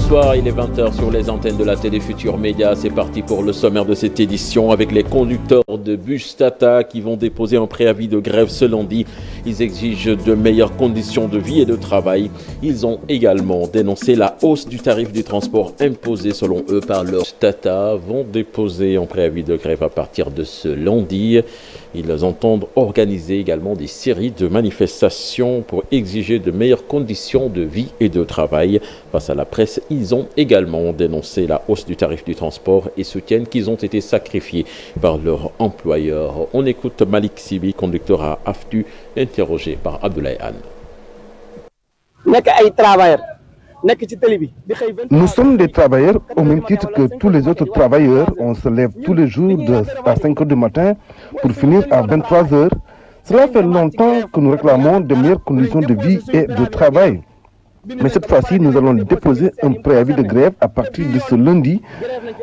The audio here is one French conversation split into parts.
Bonsoir, il est 20h sur les antennes de la télé Futur Média. C'est parti pour le sommaire de cette édition avec les conducteurs de bus Tata qui vont déposer un préavis de grève ce lundi. Ils exigent de meilleures conditions de vie et de travail. Ils ont également dénoncé la hausse du tarif du transport imposé selon eux par leurs Tata. Vont déposer un préavis de grève à partir de ce lundi. Ils entendent organiser également des séries de manifestations pour exiger de meilleures conditions de vie et de travail. Face à la presse, ils ont également dénoncé la hausse du tarif du transport et soutiennent qu'ils ont été sacrifiés par leur employeur. On écoute Malik Sibi, conducteur à AFTU, interrogé par Abdoulaye Anne. Nous sommes des travailleurs au même titre que tous les autres travailleurs. On se lève tous les jours à 5 h du matin pour finir à 23 h. Cela fait longtemps que nous réclamons de meilleures conditions de vie et de travail. Mais cette fois-ci, nous allons déposer un préavis de grève à partir de ce lundi.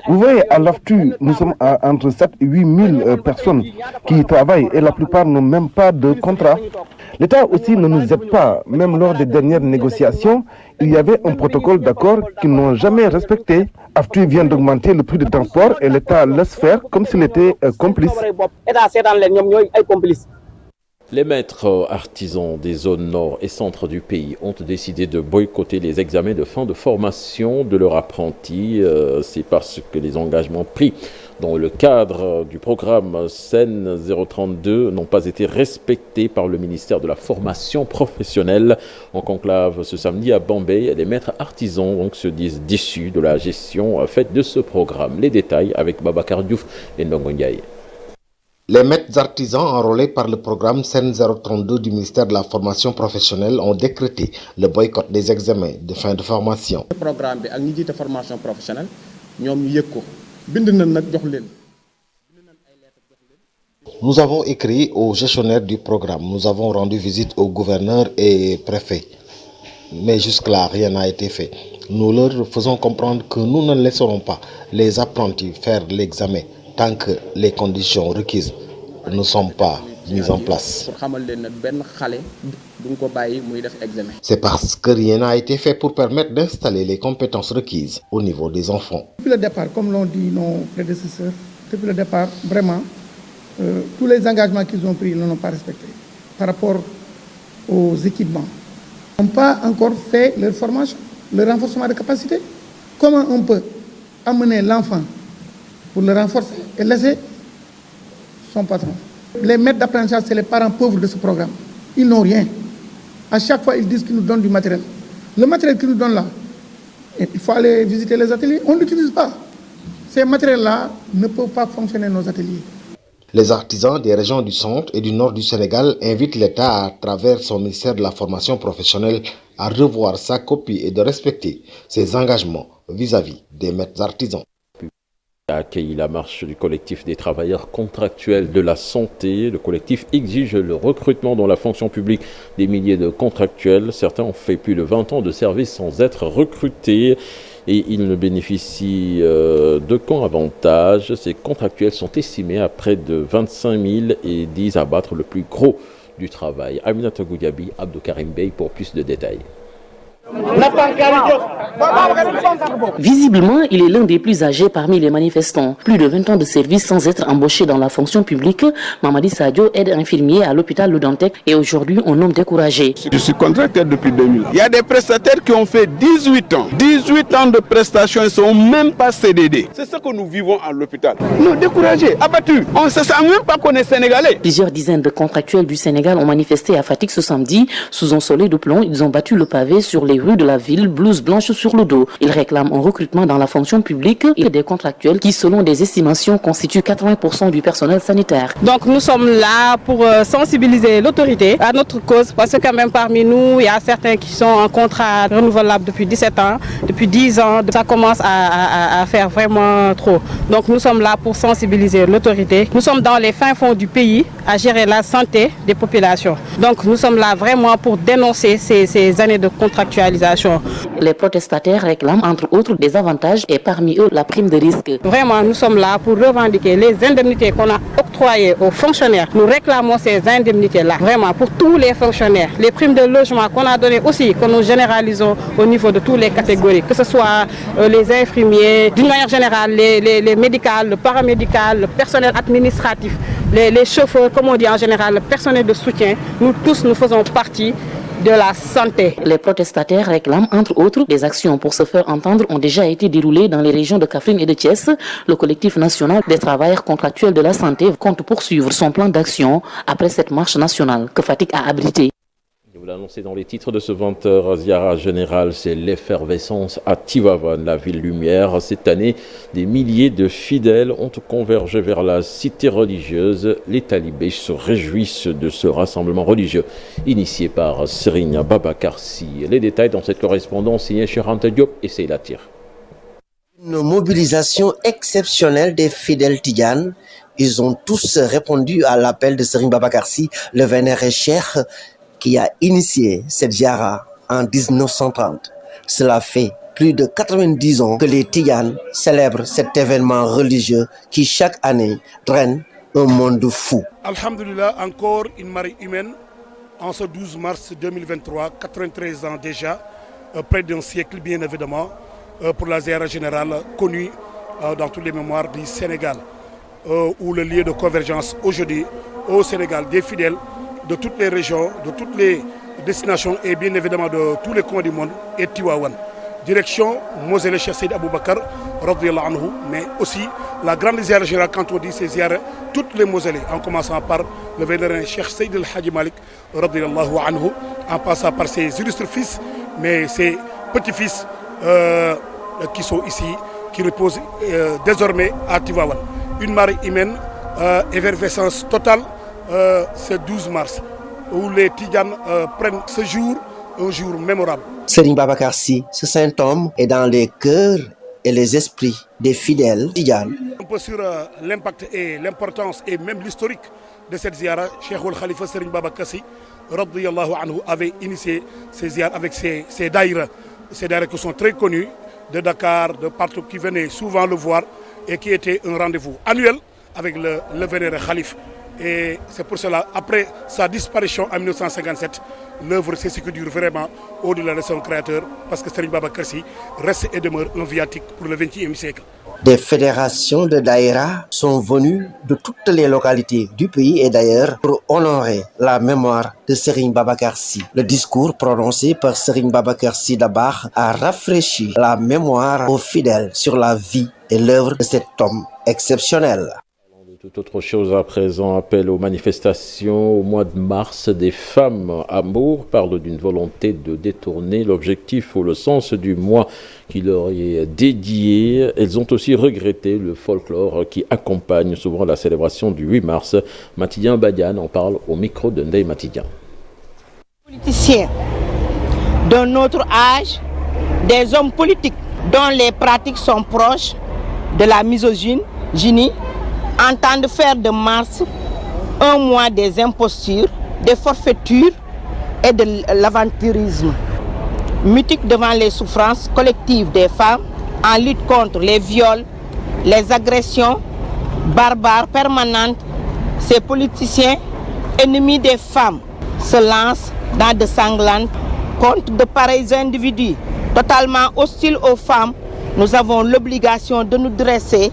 Vous voyez, à l'AFTU, nous sommes à entre 7 et 8 000 personnes qui y travaillent et la plupart n'ont même pas de contrat. L'État aussi ne nous aide pas. Même lors des dernières négociations, il y avait un protocole d'accord qu'ils n'ont jamais respecté. AFTU vient d'augmenter le prix de transport et l'État laisse faire comme s'il était complice. Les maîtres artisans des zones nord et centre du pays ont décidé de boycotter les examens de fin de formation de leurs apprentis. C'est parce que les engagements pris dans le cadre du programme SEN 032 n'ont pas été respectés par le ministère de la formation professionnelle. En conclave ce samedi à Bombay, les maîtres artisans donc, se disent déçus de la gestion faite de ce programme. Les détails avec Babacar Diouf et Ndongo Ndiaye. Les maîtres artisans enrôlés par le programme SEN 032 du ministère de la formation professionnelle ont décrété le boycott des examens de fin de formation. Le programme bi ak ñi jiite formation professionnelle ñoom ñu yëg ko. Nous avons écrit aux gestionnaires du programme. Nous avons rendu visite au gouverneur et préfet. Mais jusque-là, rien n'a été fait. Nous leur faisons comprendre que nous ne laisserons pas les apprentis faire l'examen tant que les conditions requises ne sont pas mises en place. C'est parce que rien n'a été fait pour permettre d'installer les compétences requises au niveau des enfants. Depuis le départ, comme l'ont dit nos prédécesseurs, depuis le départ, vraiment, tous les engagements qu'ils ont pris, ils ne l'ont pas respecté par rapport aux équipements. Ils n'ont pas encore fait leur formation, le renforcement de capacité. Comment on peut amener l'enfant pour le renforcer et laisser son patron? Les maîtres d'apprentissage, c'est les parents pauvres de ce programme. Ils n'ont rien. À chaque fois, ils disent qu'ils nous donnent du matériel. Le matériel qu'ils nous donnent là, il faut aller visiter les ateliers. On ne l'utilise pas. Ces matériels-là ne peuvent pas fonctionner dans nos ateliers. Les artisans des régions du centre et du nord du Sénégal invitent l'État, à travers son ministère de la formation professionnelle, à revoir sa copie et de respecter ses engagements vis-à-vis des maîtres artisans. A accueilli la marche du collectif des travailleurs contractuels de la santé. Le collectif exige le recrutement dans la fonction publique des milliers de contractuels. Certains ont fait plus de 20 ans de service sans être recrutés et ils ne bénéficient d'aucun avantage. Ces contractuels sont estimés à près de 25 000 et disent abattre le plus gros du travail. Aminata Goudiaby, Abdou Karim Bey pour plus de détails. Visiblement, il est l'un des plus âgés parmi les manifestants. Plus de 20 ans de service sans être embauché dans la fonction publique, Mamadi Sadio aide infirmier à l'hôpital Le Dantec et aujourd'hui un homme découragé. Je suis contracteur depuis 2000. Il y a des prestataires qui ont fait 18 ans. 18 ans de prestations, ils ne sont même pas CDD. C'est ce que nous vivons à l'hôpital. Nous découragés, abattus. On ne se sent même pas qu'on est sénégalais. Plusieurs dizaines de contractuels du Sénégal ont manifesté à Fatick ce samedi. Sous un soleil de plomb, ils ont battu le pavé sur les rues de la ville, blouse blanche sur le dos. Ils réclament un recrutement dans la fonction publique et des contractuels qui, selon des estimations, constituent 80% du personnel sanitaire. Donc nous sommes là pour sensibiliser l'autorité à notre cause parce que quand même parmi nous, il y a certains qui sont en contrat renouvelable depuis 17 ans, depuis 10 ans. Ça commence à faire vraiment trop. Donc nous sommes là pour sensibiliser l'autorité. Nous sommes dans les fins fonds du pays à gérer la santé des populations. Donc nous sommes là vraiment pour dénoncer ces années de contractualité hospitalisation. Les protestataires réclament entre autres des avantages et parmi eux la prime de risque. Vraiment, nous sommes là pour revendiquer les indemnités qu'on a octroyées aux fonctionnaires. Nous réclamons ces indemnités-là, vraiment pour tous les fonctionnaires. Les primes de logement qu'on a données aussi, que nous généralisons au niveau de toutes les catégories, que ce soit les infirmiers, d'une manière générale, les médicales, le paramédical, le personnel administratif, les chauffeurs, comme on dit en général, le personnel de soutien. Nous tous, nous faisons partie de la santé. Les protestataires réclament entre autres des actions pour se faire entendre ont déjà été déroulées dans les régions de Kaffrine et de Thiès. Le collectif national des travailleurs contractuels de la santé compte poursuivre son plan d'action après cette marche nationale que Fatick a abritée. Vous l'annoncez dans les titres de ce 20h, Ziara Général, c'est l'effervescence à Tivaouane, la ville lumière. Cette année, des milliers de fidèles ont convergé vers la cité religieuse. Les talibés se réjouissent de ce rassemblement religieux initié par Serigne Babacar Sy. Les détails dans cette correspondance signée Cheikh Anta Diop et Seyla Tir. Une mobilisation exceptionnelle des fidèles tidjanes. Ils ont tous répondu à l'appel de Serigne Babacar Sy, le vénéré cheikh, qui a initié cette ziara en 1930. Cela fait plus de 90 ans que les Tidjanes célèbrent cet événement religieux qui chaque année draine un monde fou. Alhamdulillah, encore une marée humaine en ce 12 mars 2023, 93 ans déjà, près d'un siècle bien évidemment, pour la ziara générale connue dans toutes les mémoires du Sénégal, où le lieu de convergence aujourd'hui au Sénégal des fidèles de toutes les régions, de toutes les destinations et bien évidemment de tous les coins du monde et Tivaouane. Direction Moselle Cheikh Seydi Aboubacar, radiyallahu anhu, mais aussi la grande ziara générale, quand on dit ces ziara, toutes les mosellées, en commençant par le vénéré Cheikh Seydi El Hadji Malick, radiyallahu anhu, en passant par ses illustres fils, mais ses petits-fils qui sont ici, qui reposent désormais à Tivaouane. Une marée humaine, effervescence totale. Ce 12 mars, où les Tidjanes prennent ce jour, un jour mémorable. Serigne Babacar Sy, ce saint homme, est dans les cœurs et les esprits des fidèles Tidjanes. Un peu sur l'impact et l'importance et même l'historique de cette ziara, Cheikh Khalifa Serigne Babacar Sy, radiyallahu anhu, avait initié ces ziaras avec ces daïras qui sont très connus de Dakar, de partout, qui venaient souvent le voir et qui était un rendez-vous annuel avec le vénéré Khalif. Et c'est pour cela, après sa disparition en 1957, l'œuvre c'est ce qui dure vraiment au-delà de son créateur, parce que Serigne Babacar Sy reste et demeure un viatique pour le XXIe siècle. Des fédérations de daïra sont venues de toutes les localités du pays et d'ailleurs pour honorer la mémoire de Serigne Babacar Sy. Le discours prononcé par Serigne Babacar Sy Dabakh a rafraîchi la mémoire aux fidèles sur la vie et l'œuvre de cet homme exceptionnel. Tout autre chose à présent, appel aux manifestations au mois de mars. Des femmes à Mour parlent d'une volonté de détourner l'objectif ou le sens du mois qui leur est dédié. Elles ont aussi regretté le folklore qui accompagne souvent la célébration du 8 mars. Matidien Badian en parle au micro de Ndeye Matidien. Politiciens d'un autre âge, des hommes politiques dont les pratiques sont proches de la misogynie, entendent faire de mars un mois des impostures, des forfaitures et de l'aventurisme. Mutique devant les souffrances collectives des femmes, en lutte contre les viols, les agressions barbares permanentes, ces politiciens ennemis des femmes se lancent dans de sanglantes contre de pareils individus totalement hostiles aux femmes. Nous avons l'obligation de nous dresser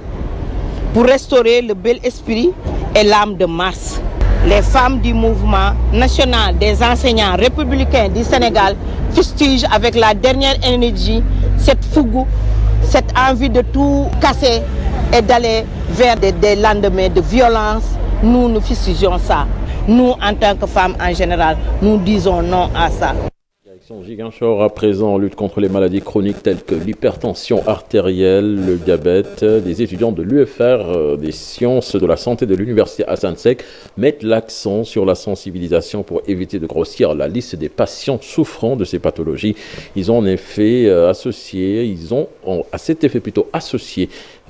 pour restaurer le bel esprit et l'âme de mars. Les femmes du mouvement national des enseignants républicains du Sénégal fustigent avec la dernière énergie cette fougue, cette envie de tout casser et d'aller vers des lendemains de violence. Nous fustigeons ça. Nous, en tant que femmes en général, nous disons non à ça. Ziguinchor à présent en lutte contre les maladies chroniques telles que l'hypertension artérielle, le diabète. Des étudiants de l'UFR des sciences de la santé de l'université Hassan Sek mettent l'accent sur la sensibilisation pour éviter de grossir la liste des patients souffrant de ces pathologies. Ils ont en effet associé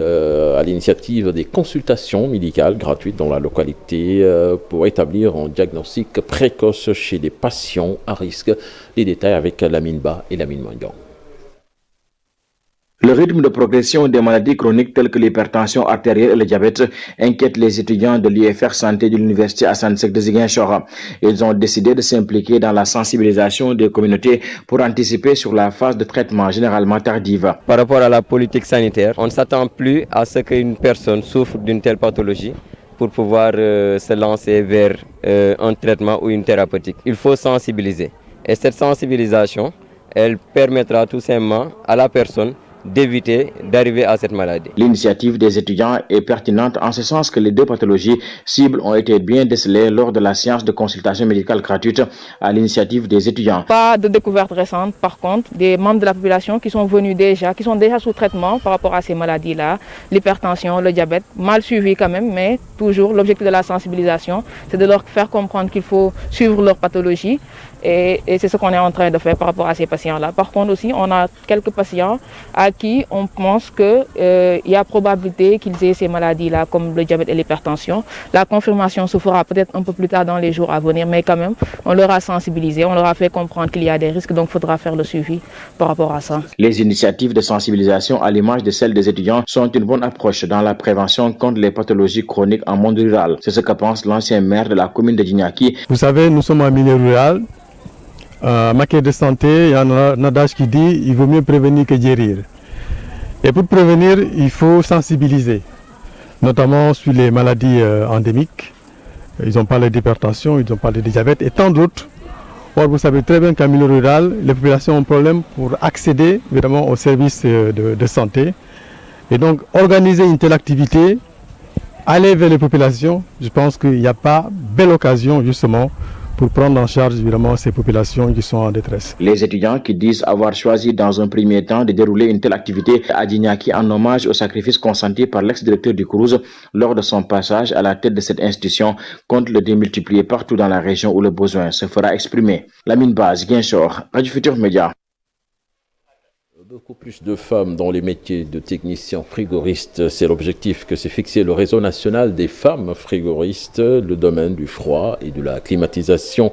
à l'initiative des consultations médicales gratuites dans la localité pour établir un diagnostic précoce chez les patients à risque. Les détails extrait avec Lamine Ba et Lamine Mandian. Le rythme de progression des maladies chroniques telles que l'hypertension artérielle et le diabète inquiète les étudiants de l'IFR Santé de l'Université Assane Seck de Ziguinchor. Ils ont décidé de s'impliquer dans la sensibilisation des communautés pour anticiper sur la phase de traitement généralement tardive. Par rapport à la politique sanitaire, on ne s'attend plus à ce qu'une personne souffre d'une telle pathologie pour pouvoir se lancer vers un traitement ou une thérapeutique. Il faut sensibiliser. Et cette sensibilisation, elle permettra tout simplement à la personne d'éviter d'arriver à cette maladie. L'initiative des étudiants est pertinente en ce sens que les deux pathologies cibles ont été bien décelées lors de la séance de consultation médicale gratuite à l'initiative des étudiants. Pas de découverte récente, par contre, des membres de la population qui sont venus déjà, qui sont déjà sous traitement par rapport à ces maladies-là, l'hypertension, le diabète, mal suivi quand même, mais toujours l'objectif de la sensibilisation, c'est de leur faire comprendre qu'il faut suivre leur pathologie. Et c'est ce qu'on est en train de faire par rapport à ces patients-là. Par contre aussi, on a quelques patients à qui on pense qu'il y a probabilité qu'ils aient ces maladies-là, comme le diabète et l'hypertension. La confirmation se fera peut-être un peu plus tard dans les jours à venir, mais quand même, on leur a sensibilisé, on leur a fait comprendre qu'il y a des risques, donc il faudra faire le suivi par rapport à ça. Les initiatives de sensibilisation, à l'image de celles des étudiants, sont une bonne approche dans la prévention contre les pathologies chroniques en monde rural. C'est ce que pense l'ancien maire de la commune de Djignaki. Vous savez, nous sommes en milieu rural. En matière de santé, il y a un adage qui dit il vaut mieux prévenir que guérir. Et pour prévenir, il faut sensibiliser, notamment sur les maladies endémiques. Ils ont parlé d'hypertension, ils ont parlé de diabète et tant d'autres. Or, vous savez très bien qu'en milieu rural, les populations ont un problème pour accéder évidemment aux services de santé. Et donc, organiser une telle activité, aller vers les populations, je pense qu'il n'y a pas belle occasion justement pour prendre en charge évidemment ces populations qui sont en détresse. Les étudiants qui disent avoir choisi dans un premier temps de dérouler une telle activité à Djignaki en hommage au sacrifice consenti par l'ex-directeur du Crous lors de son passage à la tête de cette institution compte le démultiplier partout dans la région où le besoin se fera exprimer. Lamine Ba, Ziguinchor, Radio Futur Média. Beaucoup plus de femmes dans les métiers de technicien frigoriste, c'est l'objectif que s'est fixé le réseau national des femmes frigoristes. Le domaine du froid et de la climatisation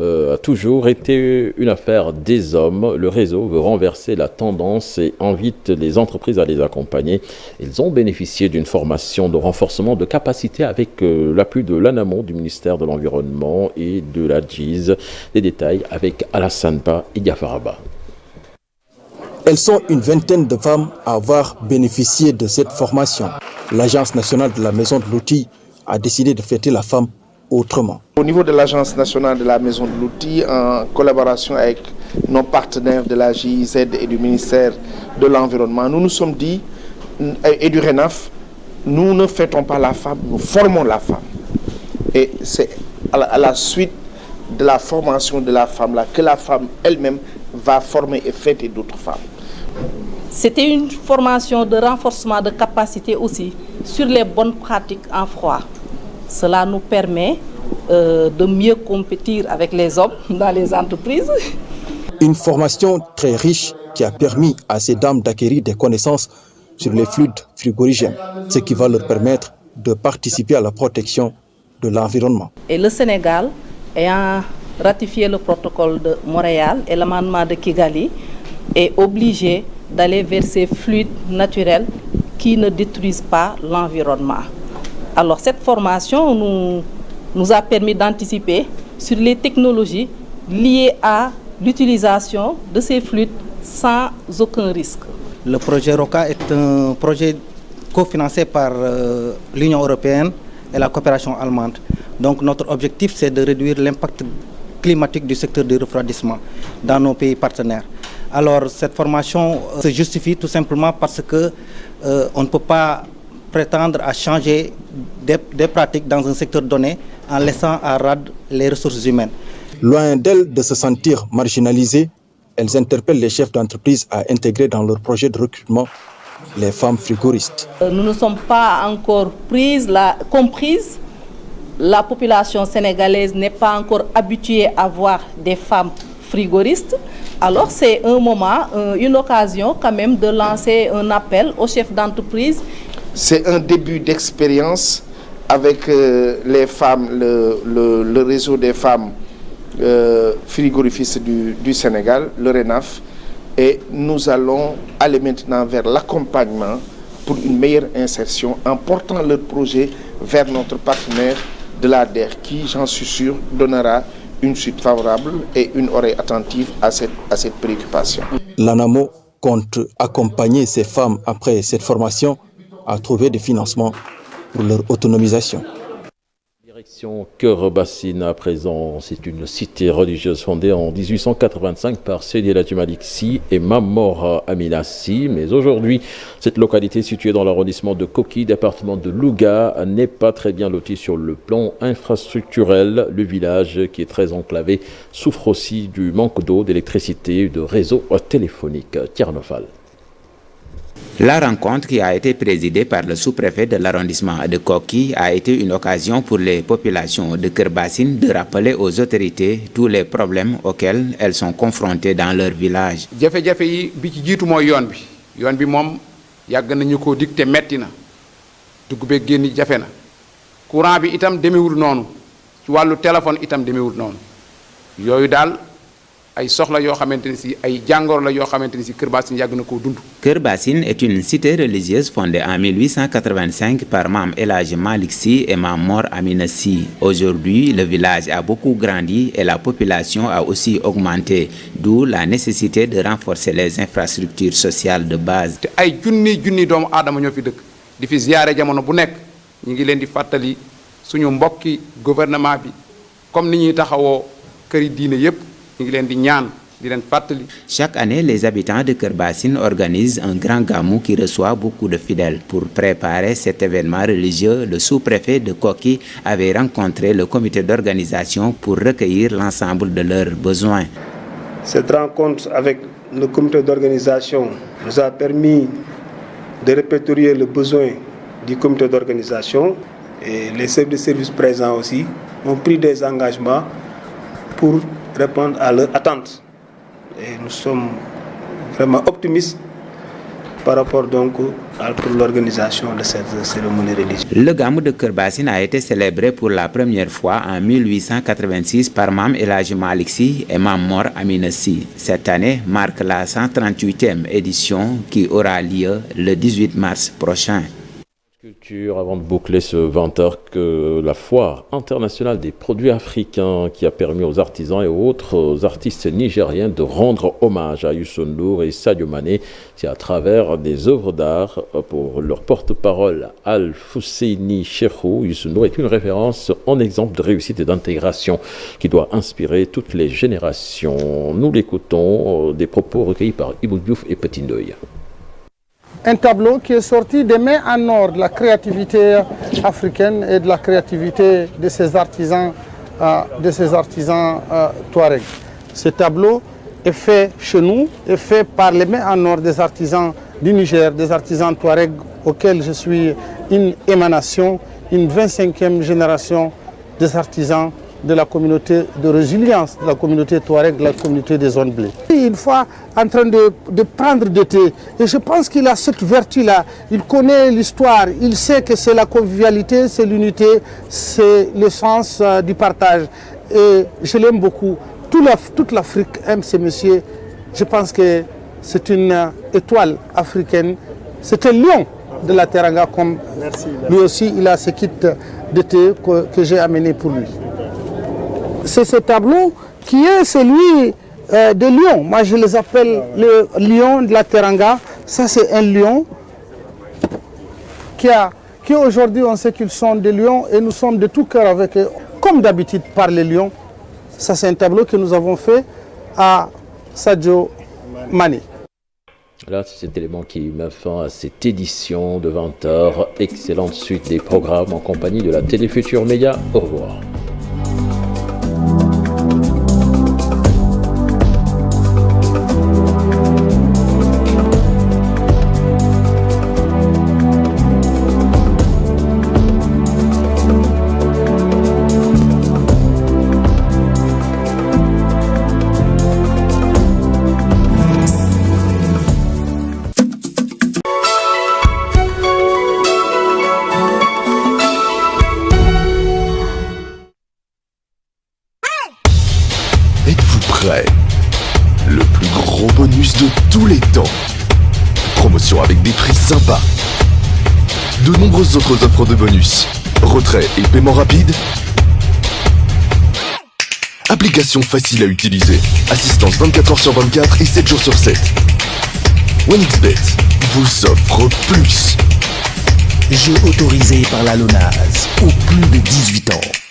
a toujours été une affaire des hommes. Le réseau veut renverser la tendance et invite les entreprises à les accompagner. Ils ont bénéficié d'une formation de renforcement de capacité avec l'appui de l'ANAMO, du ministère de l'Environnement et de la GIZ. Les détails avec Alassane Ba et Diafaraba. Elles sont une vingtaine de femmes à avoir bénéficié de cette formation. L'Agence nationale de la maison de l'outil a décidé de fêter la femme autrement. Au niveau de l'Agence nationale de la maison de l'outil, en collaboration avec nos partenaires de la GIZ et du ministère de l'Environnement, nous nous sommes dit, et du RENAF, nous ne fêtons pas la femme, nous formons la femme. Et c'est à la suite de la formation de la femme là que la femme elle-même va former et fêter d'autres femmes. C'était une formation de renforcement de capacité aussi sur les bonnes pratiques en froid. Cela nous permet de mieux compétir avec les hommes dans les entreprises. Une formation très riche qui a permis à ces dames d'acquérir des connaissances sur les fluides frigorigènes, ce qui va leur permettre de participer à la protection de l'environnement. Et le Sénégal, ayant ratifié le protocole de Montréal et l'amendement de Kigali, est obligé d'aller vers ces fluides naturels qui ne détruisent pas l'environnement. Alors cette formation nous a permis d'anticiper sur les technologies liées à l'utilisation de ces fluides sans aucun risque. Le projet ROCA est un projet cofinancé par l'Union européenne et la coopération allemande. Donc notre objectif, c'est de réduire l'impact climatique du secteur du refroidissement dans nos pays partenaires. Alors cette formation se justifie tout simplement parce que on ne peut pas prétendre à changer des pratiques dans un secteur donné en laissant à rade les ressources humaines. Loin d'elles de se sentir marginalisées, elles interpellent les chefs d'entreprise à intégrer dans leur projet de recrutement les femmes frigoristes. Nous ne sommes pas encore comprises. La population sénégalaise n'est pas encore habituée à voir des femmes frigoristes. Alors c'est un moment, une occasion quand même de lancer un appel aux chefs d'entreprise. C'est un début d'expérience avec les femmes, le réseau des femmes frigorifiques du Sénégal, le RENAF, et nous allons aller maintenant vers l'accompagnement pour une meilleure insertion en portant leur projet vers notre partenaire de l'ADER qui, j'en suis sûr, donnera une suite favorable et une oreille attentive à cette préoccupation. L'ANAMO compte accompagner ces femmes après cette formation à trouver des financements pour leur autonomisation. Direction Cœur Bassine à présent, c'est une cité religieuse fondée en 1885 par Seydi El Hadji Malick Sy et Mame Mor Amina Sy. Mais aujourd'hui, cette localité située dans l'arrondissement de Koki, département de Louga, n'est pas très bien lotie sur le plan infrastructurel. Le village, qui est très enclavé, souffre aussi du manque d'eau, d'électricité et de réseaux téléphoniques. Tierno-Fall. La rencontre qui a été présidée par le sous-préfet de l'arrondissement de Koki a été une occasion pour les populations de Kër Bassine de rappeler aux autorités tous les problèmes auxquels elles sont confrontées dans leur village. jafe-jafe yi bi ci jiitu mooy yoon bi moom yàgg nañu ko dig te metti na dugg beeg génn jafe na courant bi itam demewul noonu ci wàllu téléphone itam demewul noonu yooyu daal ay soxla yoo xamante ni si ay jàngoro la yoo xamante ni si Kër Bassine yàgg na koo dund. Kër Bassine est une cité religieuse fondée en 1885 par Mame El Hadji Malick Sy et Mame Mor Amina Sy. Aujourd'hui, le village a beaucoup grandi et la population a aussi augmenté, d'où la nécessité de renforcer les infrastructures sociales de base. te ay junni doomu aadama ñoo fi dëkk di fi ziyaare jamono bu nekk ñu ngi leen di fàttali suñu mbokki gouvernement bi comme ni ñuy taxawoo këri diine yépp. Chaque année, les habitants de Kër Bassine organisent un grand gamou qui reçoit beaucoup de fidèles. Pour préparer cet événement religieux, le sous-préfet de Koki avait rencontré le comité d'organisation pour recueillir l'ensemble de leurs besoins. Cette rencontre avec le comité d'organisation nous a permis de répertorier le besoin du comité d'organisation et les chefs de service présents aussi ont pris des engagements pour répondre à leurs attentes. Et nous sommes vraiment optimistes par rapport donc pour l'organisation de cette cérémonie religieuse. Le gamou de Kër Bassine a été célébré pour la première fois en 1886 par Mame El Hadji Malick Sy et Mame Mor Amina Sy. Cette année marque la 138e édition qui aura lieu le 18 mars prochain. Avant de boucler ce 20h, que la foire internationale des produits africains qui a permis aux artisans et aux autres artistes nigériens de rendre hommage à Youssou N'Dour et Sadio Mané, c'est à travers des œuvres d'art. Pour leur porte-parole Al-Fousseini Cheikhou, Youssou N'Dour est une référence en exemple de réussite et d'intégration qui doit inspirer toutes les générations. Nous l'écoutons, des propos recueillis par Ibou Diouf et Petit Ndoye. Un tableau qui est sorti des mains en or de la créativité africaine et de la créativité de ces artisans, touaregs. Ce tableau est fait chez nous, est fait par les mains en or des artisans du Niger, des artisans touaregs auxquels je suis une émanation, une 25e génération des artisans de la communauté de résilience, de la communauté touareg, de la communauté des zones bleues. Une fois en train de prendre de thé, et je pense qu'il a cette vertu-là, il connaît l'histoire, il sait que c'est la convivialité, c'est l'unité, c'est le sens du partage. Et je l'aime beaucoup. Toute l'Afrique aime ce monsieur. Je pense que c'est une étoile africaine, c'est un lion de la Teranga, comme lui aussi il a ce kit de thé que j'ai amené pour lui. C'est ce tableau qui est celui de lion. Moi, je les appelle le lion de la Teranga. Ça, c'est un lion qui aujourd'hui, on sait qu'ils sont des lions et nous sommes de tout cœur avec eux. Comme d'habitude, par les lions. Ça, c'est un tableau que nous avons fait à Sadio Mané. Voilà, c'est cet élément qui met fin à cette édition de 20h. Excellente suite des programmes en compagnie de la Télé Futur Média. Au revoir. Êtes-vous prêts? Le plus gros bonus de tous les temps. Promotion avec des prix sympas. De nombreuses autres offres de bonus. Retrait et paiement rapide. Application facile à utiliser. Assistance 24 h sur 24 et 7 jours sur 7. OneXBet vous offre plus. Jeu autorisé par la LONASE aux plus de 18 ans.